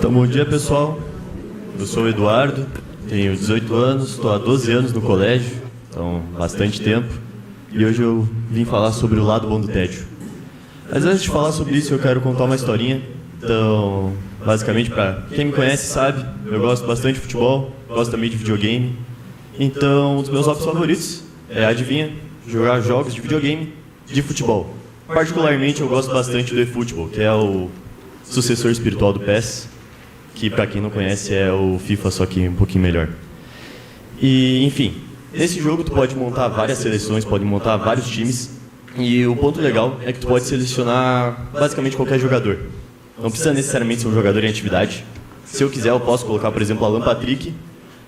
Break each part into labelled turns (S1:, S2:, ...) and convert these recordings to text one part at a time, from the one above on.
S1: Então, bom dia, pessoal. Eu sou o Eduardo, tenho 18 anos, estou há 12 anos no colégio, então bastante tempo. E hoje eu vim falar sobre o lado bom do tédio. Mas antes de falar sobre isso, eu quero contar uma historinha. Então, basicamente, para quem me conhece sabe, eu gosto bastante de futebol, gosto também de videogame. Então, um dos meus hobbies favoritos é, adivinha, jogar jogos de videogame de futebol. Particularmente, eu gosto bastante do eFootball, que é o sucessor espiritual do PES, que para quem não conhece é o FIFA, só que um pouquinho melhor. E, enfim, nesse jogo tu pode montar várias seleções, pode montar vários times, e o ponto legal é que tu pode selecionar basicamente qualquer jogador. Não precisa necessariamente ser um jogador em atividade. Se eu quiser, eu posso colocar, por exemplo, Alan Patrick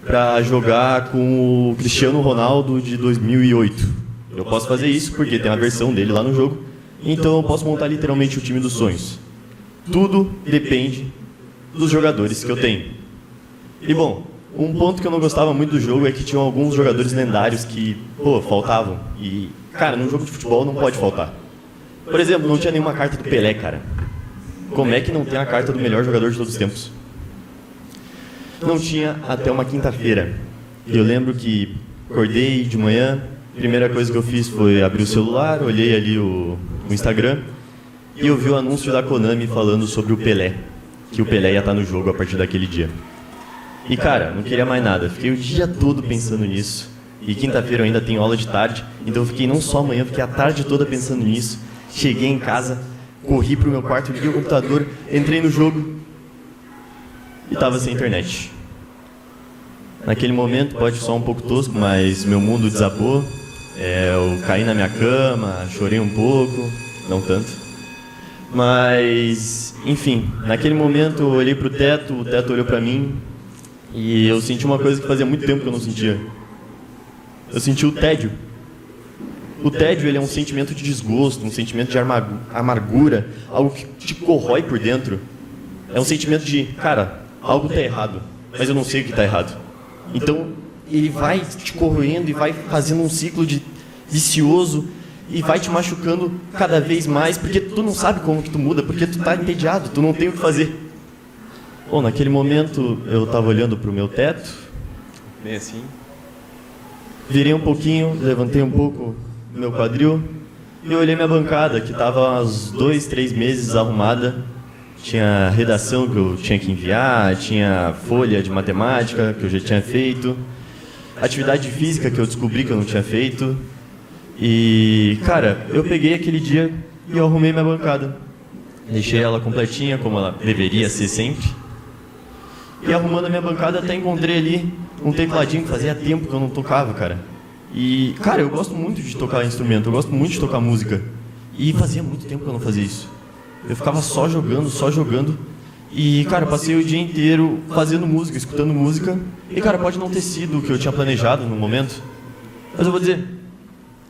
S1: para jogar com o Cristiano Ronaldo de 2008. Eu posso fazer isso porque tem a versão dele lá no jogo, então eu posso montar literalmente o time dos sonhos. Tudo depende dos jogadores que eu tenho. E bom, um ponto que eu não gostava muito do jogo é que tinham alguns jogadores lendários que, faltavam. E, cara, num jogo de futebol não pode faltar. Por exemplo, não tinha nenhuma carta do Pelé, cara. Como é que não tem a carta do melhor jogador de todos os tempos? Não tinha até uma quinta-feira. Eu lembro que acordei de manhã, a primeira coisa que eu fiz foi abrir o celular, olhei ali o Instagram e eu vi o anúncio da Konami falando sobre o Pelé, que o Pelé ia estar no jogo a partir daquele dia. E cara, não queria mais nada, fiquei o dia todo pensando nisso. E quinta-feira eu ainda tenho aula de tarde, então eu fiquei não só amanhã, fiquei a tarde toda pensando nisso. Cheguei em casa, corri pro meu quarto, liguei o computador, entrei no jogo e tava sem internet. Naquele momento, pode soar um pouco tosco, mas meu mundo desabou. Eu caí na minha cama, chorei um pouco, não tanto. Mas, enfim, naquele momento eu olhei pro teto, o teto olhou pra mim e eu senti uma coisa que fazia muito tempo que eu não sentia. Eu senti o tédio. O tédio, ele é um sentimento de desgosto, um sentimento de amargura, algo que te corrói por dentro. É um sentimento de, cara, algo tá errado, mas eu não sei o que tá errado. Então, ele vai te corroendo e vai fazendo um ciclo vicioso e vai te machucando cada vez mais, porque tu não sabe como que tu muda, porque tu tá entediado, tu não tem o que fazer. Bom, naquele momento eu tava olhando pro meu teto, bem assim, virei um pouquinho, levantei um pouco meu quadril e eu olhei minha bancada, que tava há uns 2, 3 meses arrumada. Tinha redação que eu tinha que enviar, tinha folha de matemática que eu já tinha feito, atividade física que eu descobri que eu não tinha feito. E, cara, eu peguei aquele dia e eu arrumei minha bancada. Deixei ela completinha, como ela deveria ser sempre. E arrumando a minha bancada até encontrei ali um tecladinho que fazia tempo que eu não tocava, cara. E, cara, eu gosto muito de tocar instrumento, eu gosto muito de tocar música. E fazia muito tempo que eu não fazia isso. Eu ficava só jogando. E, cara, passei o dia inteiro fazendo música, escutando música. E, cara, pode não ter sido o que eu tinha planejado no momento. Mas eu vou dizer,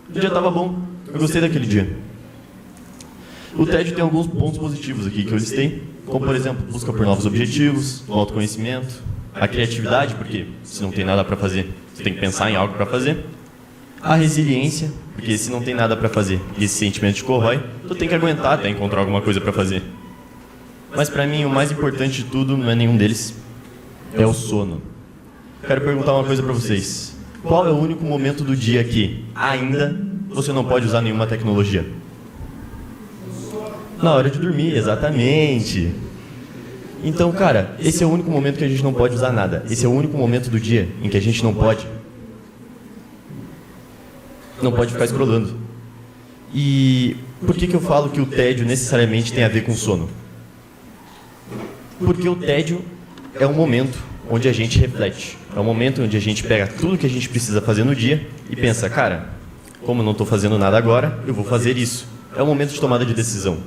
S1: o dia tava bom. Eu gostei daquele dia. O tédio tem alguns pontos positivos aqui que eu listei. Como, por exemplo, busca por novos objetivos, o autoconhecimento, a criatividade, porque se não tem nada pra fazer, você tem que pensar em algo pra fazer. A resiliência, porque se não tem nada para fazer e esse sentimento te corrói, tu tem que aguentar até encontrar alguma coisa para fazer. Mas para mim o mais importante de tudo não é nenhum deles, é o sono. Quero perguntar uma coisa para vocês. Qual é o único momento do dia que ainda você não pode usar nenhuma tecnologia? Na hora de dormir, exatamente. Então, cara, esse é o único momento que a gente não pode usar nada. Esse é o único momento do dia em que a gente não pode ficar scrollando. E por que eu falo que o tédio necessariamente tem a ver com sono? Porque o tédio é um momento onde a gente reflete. É um momento onde a gente pega tudo que a gente precisa fazer no dia e pensa, cara, como eu não estou fazendo nada agora, eu vou fazer isso. É um momento de tomada de decisão.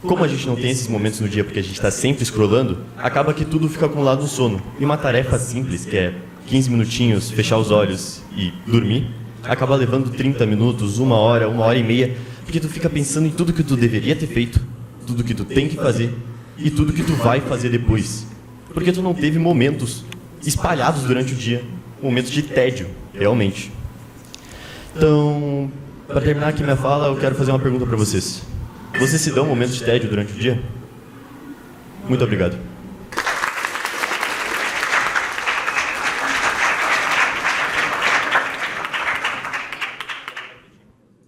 S1: Como a gente não tem esses momentos no dia porque a gente está sempre scrollando, acaba que tudo fica acumulado no sono. E uma tarefa simples, que é 15 minutinhos, fechar os olhos e dormir, acaba levando 30 minutos, 1 hora e meia, porque tu fica pensando em tudo que tu deveria ter feito, tudo que tu tem que fazer e tudo que tu vai fazer depois. Porque tu não teve momentos espalhados durante o dia, momentos de tédio, realmente. Então, para terminar aqui minha fala, eu quero fazer uma pergunta para vocês. Vocês se dão momentos de tédio durante o dia? Muito obrigado.